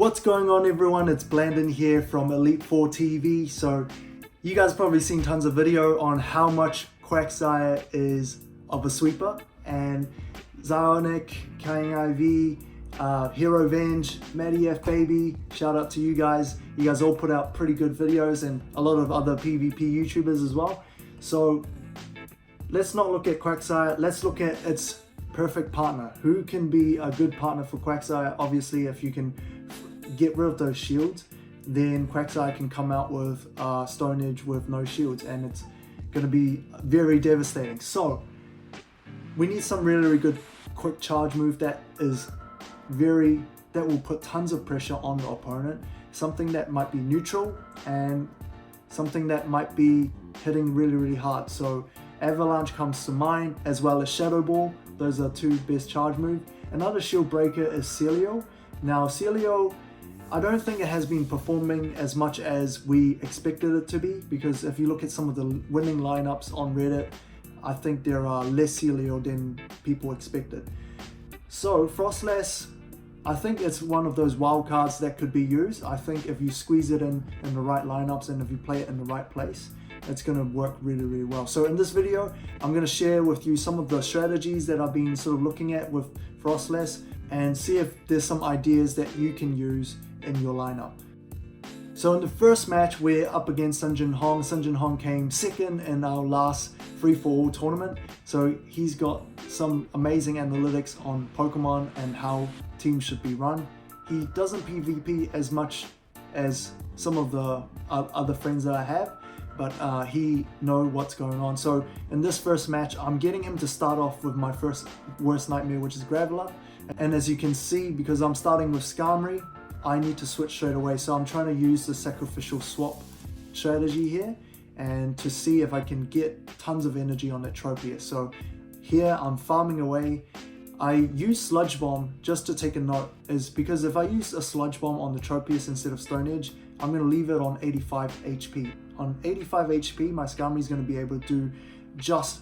What's going on, everyone? It's Blandon here from Elite 4 TV. So you guys probably seen tons of video on how much Quagsire is of a sweeper, and Zionic, Kang IV, Hero Venge, Matty F Baby, shout out to you guys. You guys all put out pretty good videos, and a lot of other PvP YouTubers as well. So let's not look at Quagsire, let's look at its perfect partner. Who can be a good partner for Quagsire? Obviously, if you can get rid of those shields, then Quagsire can come out with Stone Edge with no shields, and it's going to be very devastating. So we need some really good quick charge move that will put tons of pressure on the opponent, something that might be neutral and something that might be hitting really hard. So Avalanche comes to mind, as well as Shadow Ball. Those are two best charge moves. Another shield breaker is Celio. Now Celio, I don't think it has been performing as much as we expected it to be, because if you look at some of the winning lineups on Reddit, I think there are less Celio than people expected. So Froslass, I think it's one of those wild cards that could be used. I think if you squeeze it in the right lineups and if you play it in the right place, it's going to work really well. So in this video, I'm going to share with you some of the strategies that I've been sort of looking at with Froslass, and see if there's some ideas that you can use in your lineup. So in the first match, we're up against Sun Jin Hong. Sun Jin Hong came second in our last free-for-all tournament, so he's got some amazing analytics on Pokemon and how teams should be run. He doesn't PvP as much as some of the other friends that I have, but he knows what's going on. So in this first match, I'm getting him to start off with my first worst nightmare, which is Graveler. And as you can see, because I'm starting with Skarmory, I need to switch straight away. So I'm trying to use the sacrificial swap strategy here, and to see if I can get tons of energy on that Tropius. So here I'm farming away. I use Sludge Bomb, just to take a note, is because if I use a Sludge Bomb on the Tropius instead of Stone Edge, I'm going to leave it on 85 HP. On 85 HP, my Skarmory is going to be able to do just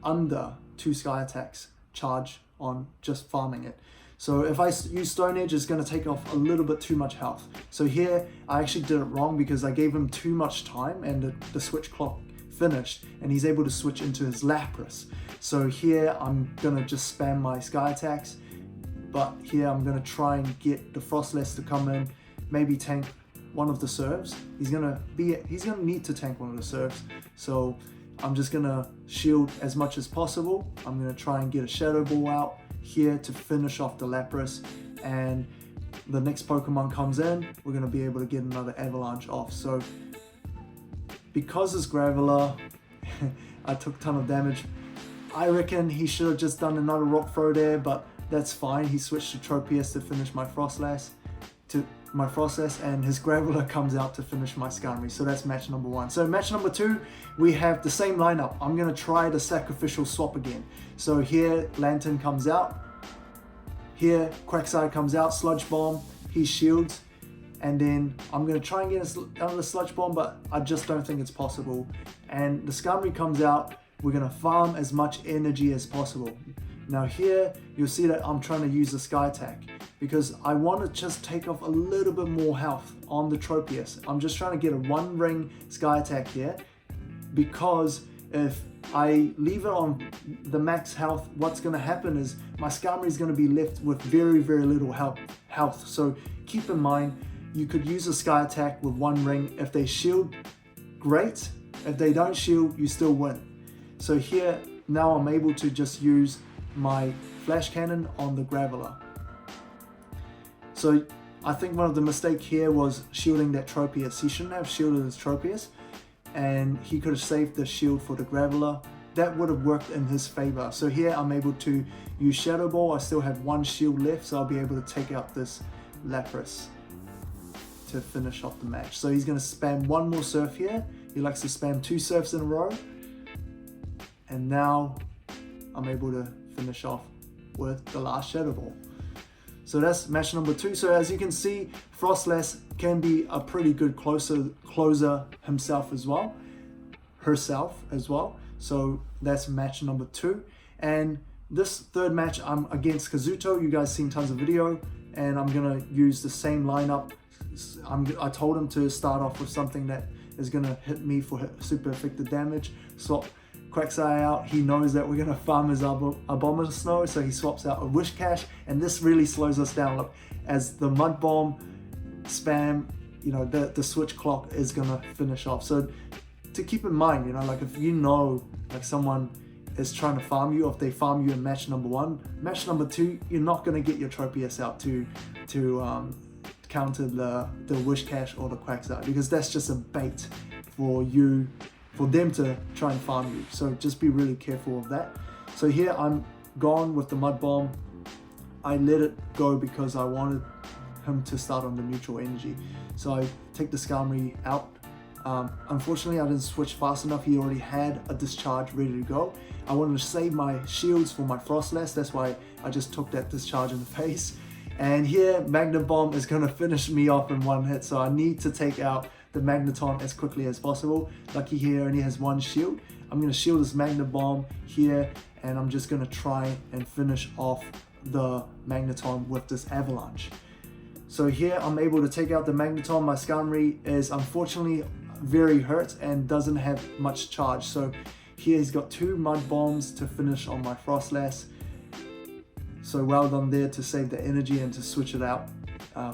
under 2 Sky Attacks charge on just farming it. So if I use Stone Edge, it's going to take off a little bit too much health. So here I actually did it wrong, because I gave him too much time and the switch clock finished, and he's able to switch into his Lapras. So here I'm going to just spam my Sky Attacks, but here I'm going to try and get the Froslass to come in, maybe tank one of the serves. He's gonna need to tank one of the serves. So I'm just gonna shield as much as possible. I'm gonna try and get a Shadow Ball out here to finish off the Lapras, and the next Pokemon comes in, we're gonna be able to get another Avalanche off. So because it's Graveler, I took a ton of damage. I reckon he should have just done another Rock Throw there, but that's fine. He switched to Tropius to finish my Froslass, and his Graveler comes out to finish my Skarmory. So that's match number 1. So match number 2, we have the same lineup. I'm going to try the sacrificial swap again. So here Lantern comes out, here Quagsire comes out, Sludge Bomb, he shields, and then I'm going to try and get another Sludge Bomb, but I just don't think it's possible. And the Skarmory comes out, we're going to farm as much energy as possible. Now here, you'll see that I'm trying to use the Sky Attack, because I want to just take off a little bit more health on the Tropius. I'm just trying to get a 1-ring Sky Attack here, because if I leave it on the max health, what's going to happen is my Skarmory is going to be left with very little health. So keep in mind, you could use a Sky Attack with 1 ring. If they shield, great. If they don't shield, you still win. So here, now I'm able to just use my Flash Cannon on the Graveler. So I think one of the mistakes here was shielding that Tropius. He shouldn't have shielded his Tropius, and he could have saved the shield for the Graveler. That would have worked in his favor. So here I'm able to use Shadow Ball. I still have 1 shield left, so I'll be able to take out this Lapras to finish off the match. So he's going to spam 1 more Surf here. He likes to spam 2 Surfs in a row. And now I'm able to finish off with the last Shadow Ball. So that's match number 2. So as you can see, Froslass can be a pretty good closer himself as well, herself as well. So that's match number 2. And this third match, I'm against Kazuto. You guys seen tons of video, and I'm gonna use the same lineup. I told him to start off with something that is gonna hit me for super effective damage. Swap Quagsire out. He knows that we're gonna farm his Abomasnow, so he swaps out a Wishcash, and this really slows us down. Look, as the Mud Bomb spam, you know, the switch clock is gonna finish off. So to keep in mind, you know, like if you know like someone is trying to farm you, or if they farm you in match number 1, match number 2, you're not gonna get your Tropius out to counter the Wishcash or the Quagsire, because that's just a bait for them to try and farm you. So just be really careful of that. So here I'm gone with the Mud Bomb. I let it go because I wanted him to start on the neutral energy. So I take the Skarmory out. Unfortunately, I didn't switch fast enough. He already had a discharge ready to go. I wanted to save my shields for my Froslass. That's why I just took that discharge in the face. And here, Magnet Bomb is going to finish me off in one hit. So I need to take out the Magneton as quickly as possible. Lucky here only has 1 shield. I'm going to shield this Magnet Bomb here, and I'm just going to try and finish off the Magneton with this Avalanche. So here I'm able to take out the Magneton. My Skarmory is unfortunately very hurt and doesn't have much charge. So here he's got 2 Mud Bombs to finish on my Froslass. So well done there to save the energy and to switch it out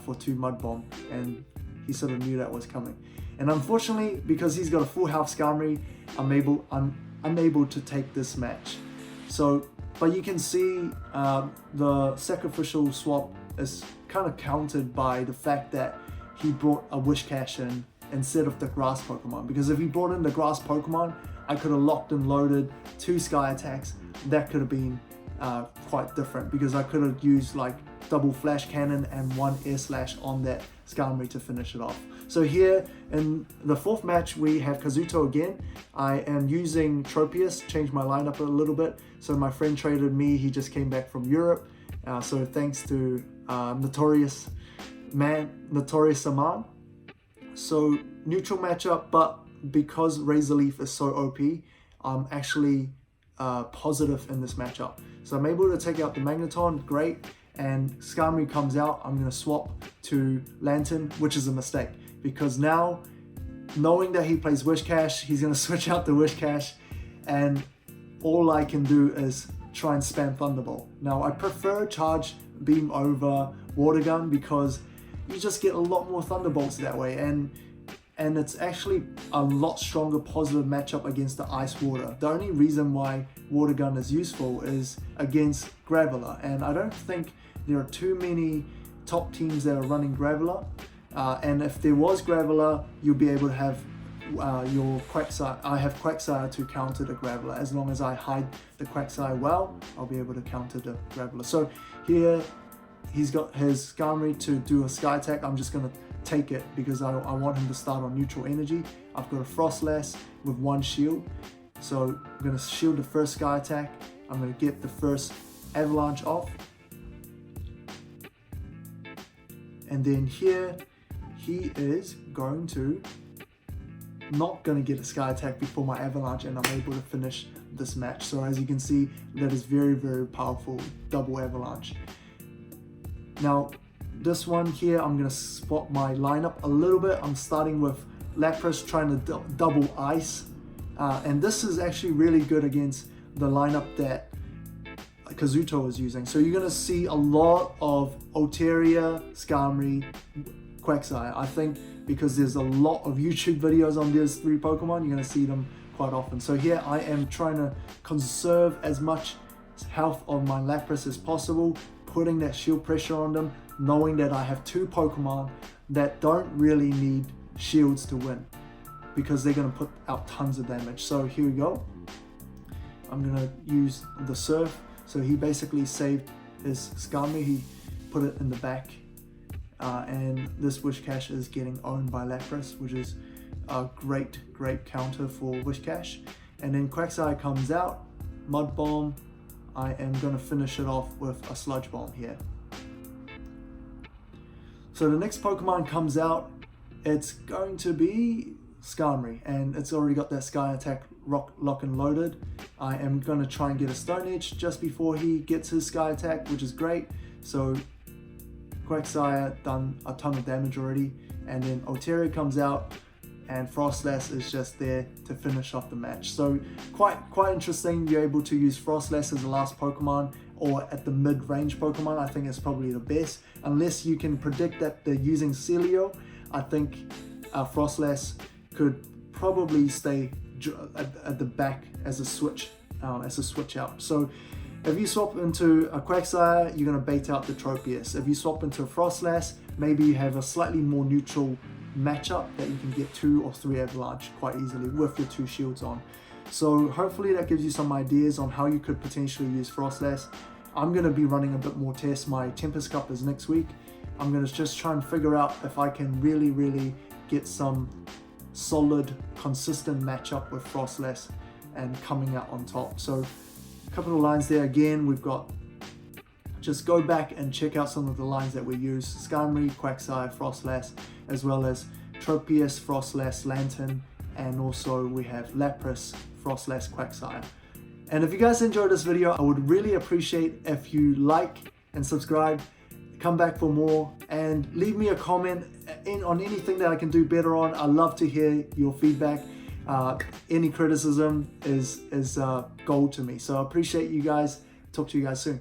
for 2 Mud Bomb. And he sort of knew that was coming. And unfortunately, because he's got a full health Skarmory, I'm unable to take this match. So, but you can see the sacrificial swap is kind of countered by the fact that he brought a Wishcash in instead of the grass Pokemon. Because if he brought in the grass Pokemon, I could have locked and loaded 2 Sky Attacks. That could have been quite different, because I could have used like double Flash Cannon and 1 Air Slash on that Skarmory to finish it off. So here in the 4th match we have Kazuto again. I am using Tropius, changed my lineup a little bit. So my friend traded me, he just came back from Europe. So thanks to Notorious Saman. So neutral matchup, but because Razor Leaf is so OP, I'm actually positive in this matchup. So I'm able to take out the Magneton, great, and Skarmory comes out. I'm going to swap to Lantern, which is a mistake, because now, knowing that he plays Wishcash, he's going to switch out the Wishcash, and all I can do is try and spam Thunderbolt. Now, I prefer Charge Beam over Water Gun, because you just get a lot more Thunderbolts that way, and it's actually a lot stronger positive matchup against the Ice Water. The only reason why Water Gun is useful is against Graveler, and I don't think there are too many top teams that are running Graveler, and if there was Graveler, you'll be able to have your Quagsire. I have Quagsire to counter the Graveler. As long as I hide the Quagsire well, I'll be able to counter the Graveler. So here he's got his Skarmory to do a Sky Attack. I'm just going to take it because I want him to start on neutral energy. I've got a Froslass with 1 shield, so I'm going to shield the first Sky Attack. I'm going to get the first Avalanche off, and then here he is going to not going to get a Sky Attack before my Avalanche, and I'm able to finish this match. So as you can see, that is very, very powerful double Avalanche. Now this one here, I'm going to swap my lineup a little bit. I'm starting with Lapras, trying to double Ice, and this is actually really good against the lineup that Kazuto is using. So you're going to see a lot of Altaria, Skarmory, Quagsire. I think because there's a lot of YouTube videos on these 3 Pokemon, you're going to see them quite often. So here I am trying to conserve as much health of my Lapras as possible, putting that shield pressure on them, knowing that I have 2 Pokemon that don't really need shields to win, because they're going to put out tons of damage. So here we go. I'm going to use the Surf. So he basically saved his Skarmory, he put it in the back, and this Wishcash is getting owned by Lapras, which is a great counter for Wishcash. And then Quagsire comes out, Mud Bomb. I am going to finish it off with a Sludge Bomb here. So the next Pokemon comes out, it's going to be Skarmory, and it's already got that Sky Attack lock and loaded. I am going to try and get a Stone Edge just before he gets his Sky Attack, which is great. So Quagsire done a ton of damage already, and then Oteria comes out and Froslass is just there to finish off the match. So quite interesting. You're able to use Froslass as the last Pokemon, or at the mid-range Pokemon. I think it's probably the best, unless you can predict that they're using Celio. I think Froslass could probably stay at the back as a switch out. So if you swap into a Quagsire, you're going to bait out the Tropius. If you swap into a Froslass, maybe you have a slightly more neutral matchup that you can get 2 or 3 Avalanche quite easily with your 2 shields on. So hopefully that gives you some ideas on how you could potentially use Froslass. I'm going to be running a bit more tests. My Tempest Cup is next week. I'm going to just try and figure out if I can really get some solid, consistent matchup with Froslass and coming out on top. So a couple of lines there. Again, we've got, just go back and check out some of the lines that we use: Skarmory, Quagsire, Froslass, as well as Tropius, Froslass, Lantern, and also we have Lapras, Froslass, Quagsire. And if you guys enjoyed this video, I would really appreciate if you like and subscribe, come back for more, and leave me a comment on anything that I can do better on. I love to hear your feedback. Any criticism is gold to me. So I appreciate you guys. Talk to you guys soon.